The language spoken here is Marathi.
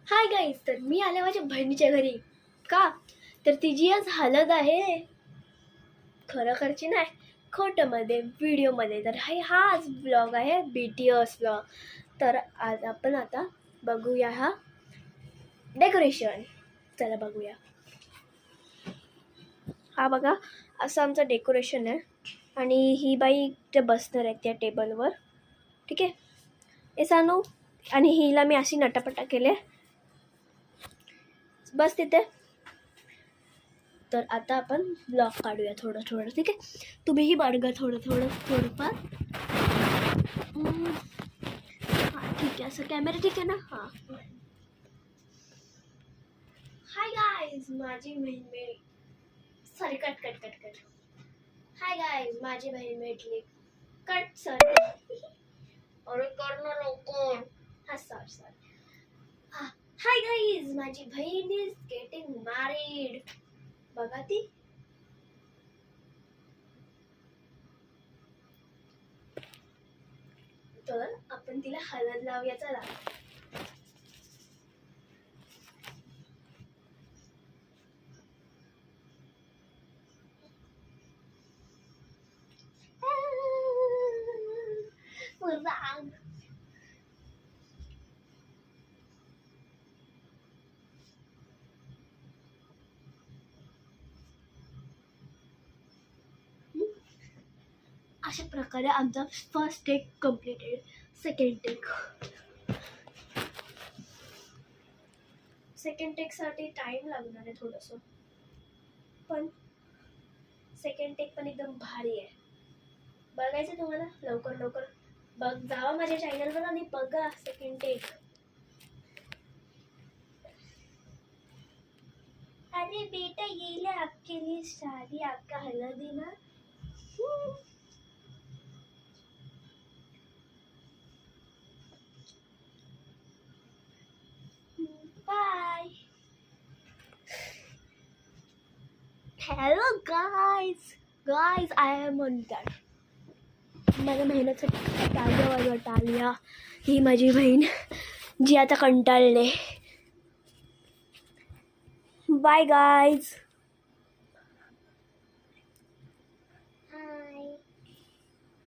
हाय गाईज, तर मी आले माझ्या बहिणीच्या घरी. का तर तिची आज हळद आहे. खरोखरची नाही, खोटंमध्ये व्हिडिओमध्ये. तर हाच ब्लॉग आहे, BTS ब्लॉग. तर आज आपण आता बघूया हा डेकोरेशन. चला बघूया. हा बघा, असं आमचं डेकोरेशन आहे. आणि ही बाई ते बसणार आहे त्या टेबलवर. ठीक आहे, हे सांगू. आणि हिला मी अशी नटापटा केले, बस तिथे. तर आता आपण ब्लॉग काढूया थोडं थोडं. ठीक आहे, तुम्हीही बघा थोडंफार. हां ठीक आहे, असं कॅमेरा ठीक आहे ना. हां, हाय गाईज, माझी बहीण भेटली. Sorry, cut. हाय गाईज, माझी बहीण भेटली. कट. सॉरी. अरे करणं लवकर. हां सॉरी. हाय गाईज, माझी बहीण इज गेटिंग मॅरिड. बघा ती. तर आपण तिला हळद लावूया. चला. अशा प्रकारे आमचा फर्स्ट टेक कम्प्लीटेड. सेकंड टेकसाठी टाइम लागणार आहे थोडंसं, पण सेकंड टेक पण एकदम भारी आहे. बघायचं तुम्हाला लवकर बघ जावा माझ्या चॅनलवर आणि बघा सेकंड टेक. अरे बेटा, ये ले आपके लिए साड़ी, आपका हल्दी ना. Bye. Hello guys, I am on that. माझ्या मेहनतसाठी टाळ्या. ही माझी बहीण जी आता कंटाळले. Bye guys.